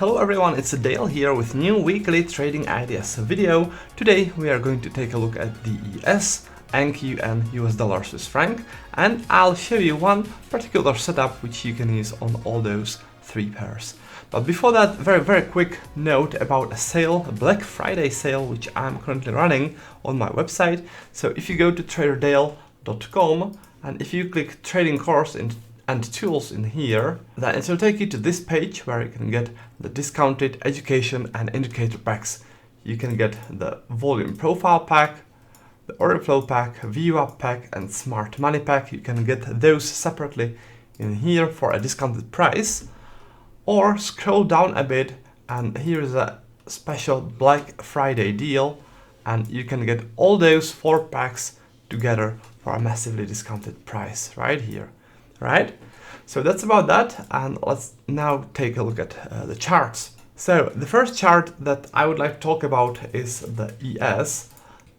Hello everyone, it's Dale here with new weekly trading ideas video. Today we are going to take a look at the ES, NQ and US dollar Swiss franc, and I'll show you one particular setup which you can use on all those three pairs. But before that, very quick note about a sale, a Black Friday sale, which I'm currently running on my website. So if you go to traderdale.com and if you click trading course and tools in here, then it will take you to this page where you can get the discounted education and indicator packs. You can get the volume profile pack, the order flow pack, view up pack and smart money pack. You can get those separately in here for a discounted price, or scroll down a bit and here is a special Black Friday deal and you can get all those 4 packs together for a massively discounted price right here. Right, so that's about that, and let's now take a look at the charts. So the first chart that I would like to talk about is the ES.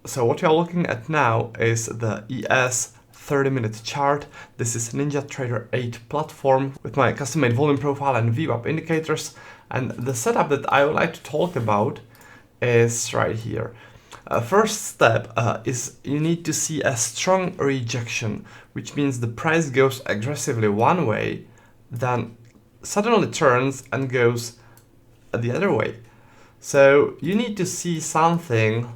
So what you're looking at now is the ES 30-minute chart. This is NinjaTrader 8 platform with my custom-made volume profile and VWAP indicators, and the setup that I would like to talk about is right here. First step is you need to see a strong rejection, which means the price goes aggressively one way, then suddenly turns and goes the other way. So you need to see something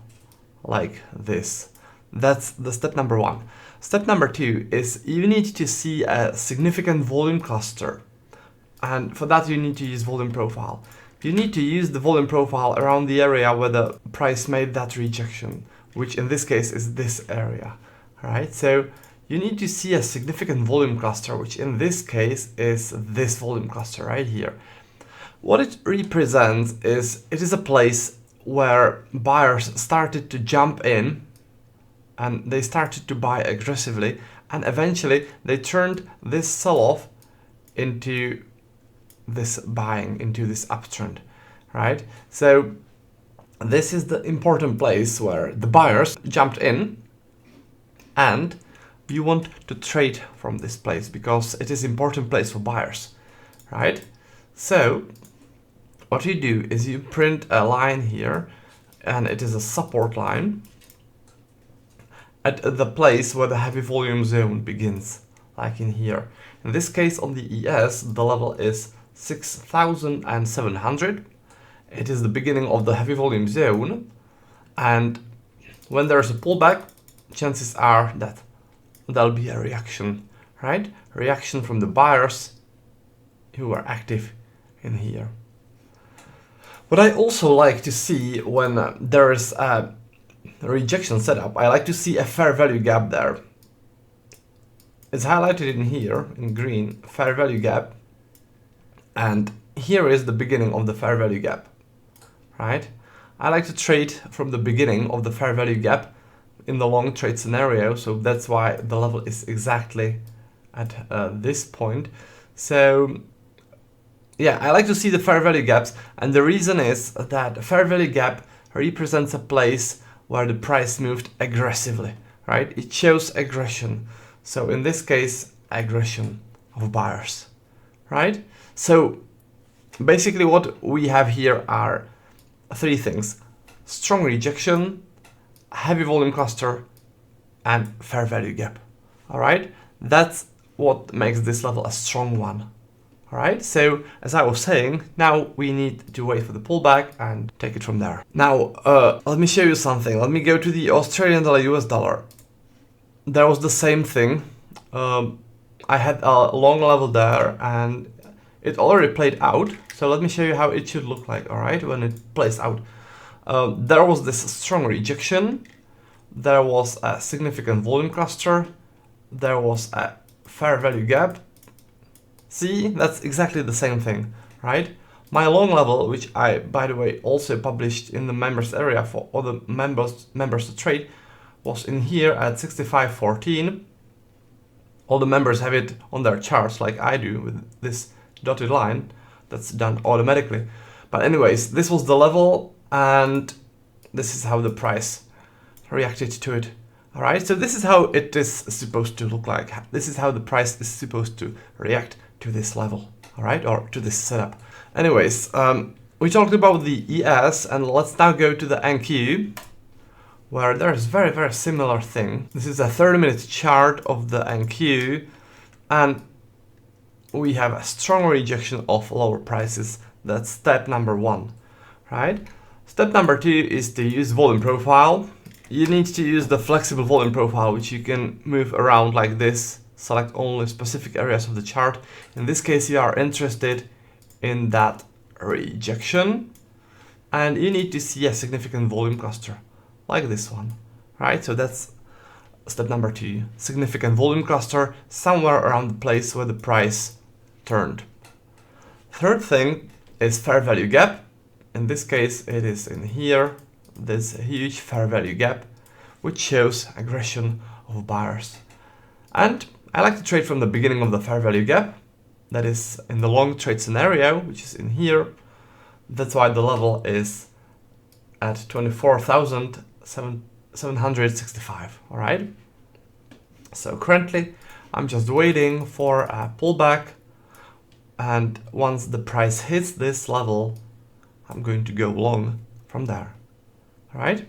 like this. That's the step number 1. Step number 2 is you need to see a significant volume cluster, and for that you need to use volume profile. You need to use the volume profile around the area where the price made that rejection, which in this case is this area, right? So you need to see a significant volume cluster, which in this case is this volume cluster right here. What it represents is it is a place where buyers started to jump in and they started to buy aggressively, and eventually they turned this sell-off into this buying, into this uptrend, right? So this is the important place where the buyers jumped in, and you want to trade from this place because it is an important place for buyers, right? So what you do is you print a line here, and it is a support line at the place where the heavy volume zone begins, like in here. In this case on the ES, the level is 6,700. It is the beginning of the heavy volume zone, and when there's a pullback, chances are that there'll be a reaction, right? Reaction from the buyers who are active in here. What I also like to see when there is a rejection setup, I like to see a fair value gap there. It's highlighted in here in green, fair value gap. And here is the beginning of the fair value gap, right? I like to trade from the beginning of the fair value gap in the long trade scenario, so that's why the level is exactly at this point. So yeah, I like to see the fair value gaps, and the reason is that fair value gap represents a place where the price moved aggressively, right? It shows aggression. So in this case, aggression of buyers, right? So basically what we have here are 3 things: strong rejection, heavy volume cluster, and fair value gap. All right, that's what makes this level a strong one. All right, so as I was saying, now we need to wait for the pullback and take it from there. Now let me show you something. Let me go to the Australian dollar, US dollar. There was the same thing. I had a long level there and it already played out, so let me show you how it should look like, all right, when it plays out. There was this strong rejection, there was a significant volume cluster, there was a fair value gap. See, that's exactly the same thing, right? My long level, which I, by the way, also published in the members area for all the members to trade, was in here at 65.14. All the members have it on their charts like I do with this dotted line. That's done automatically. But anyways, this was the level, and this is how the price reacted to it. All right, so this is how it is supposed to look like. This is how the price is supposed to react to this level. all right, or to this setup. Anyways, we talked about the ES, and let's now go to the NQ, where there's very similar thing. This is a 30-minute chart of the NQ, and we have a strong rejection of lower prices. That's step number 1, right? Step number 2 is to use volume profile. You need to use the flexible volume profile, which you can move around like this, select only specific areas of the chart. In this case, you are interested in that rejection, and you need to see a significant volume cluster like this one, right? So that's step number 2, significant volume cluster somewhere around the place where the price turned. Third thing is fair value gap. In this case, it is in here, this huge fair value gap, which shows aggression of buyers. And I like to trade from the beginning of the fair value gap, that is in the long trade scenario, which is in here. That's why the level is at 24,765, all right? So currently, I'm just waiting for a pullback, and once the price hits this level, I'm going to go long from there, all right?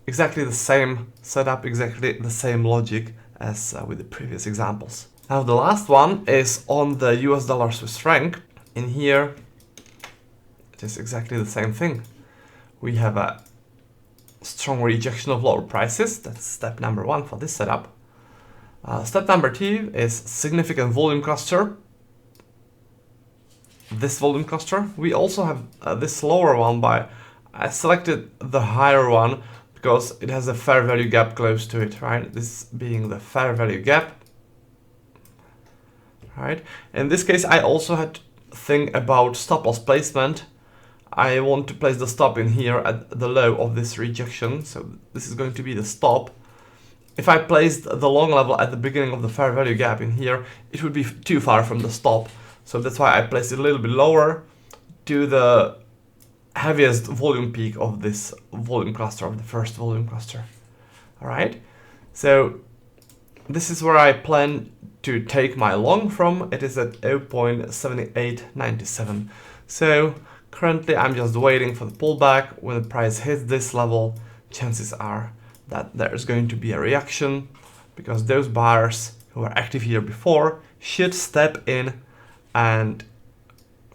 Exactly the same setup, exactly the same logic as with the previous examples. Now the last one is on the US dollar Swiss franc. In here, it is exactly the same thing. We have a strong rejection of lower prices. That's step number 1 for this setup. Step number 2 is significant volume cluster. This volume cluster. We also have this lower one, but I selected the higher one because it has a fair value gap close to it, right? This being the fair value gap, right? In this case, I also had to think about stop loss placement. I want to place the stop in here at the low of this rejection, so this is going to be the stop. If I placed the long level at the beginning of the fair value gap in here, it would be too far from the stop. So that's why I placed it a little bit lower to the heaviest volume peak of this volume cluster, of the first volume cluster. All right, so this is where I plan to take my long from. It is at 0.7897. So currently I'm just waiting for the pullback. When the price hits this level, chances are that there's going to be a reaction, because those buyers who were active here before should step in and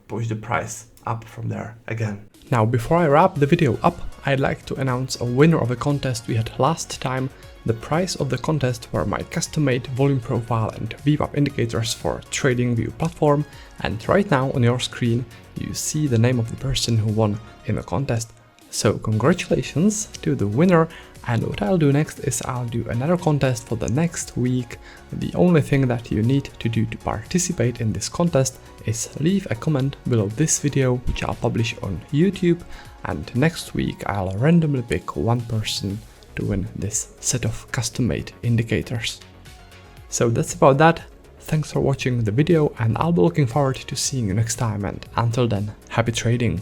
push the price up from there again. Now, before I wrap the video up, I'd like to announce a winner of a contest we had last time. The prize of the contest were my custom-made volume profile and VWAP indicators for TradingView platform, and right now on your screen you see the name of the person who won in the contest. So congratulations to the winner, and what I'll do next is I'll do another contest for the next week. The only thing that you need to do to participate in this contest is leave a comment below this video, which I'll publish on YouTube, and next week I'll randomly pick one person to win this set of custom-made indicators. So that's about that. Thanks for watching the video, and I'll be looking forward to seeing you next time, and until then, happy trading!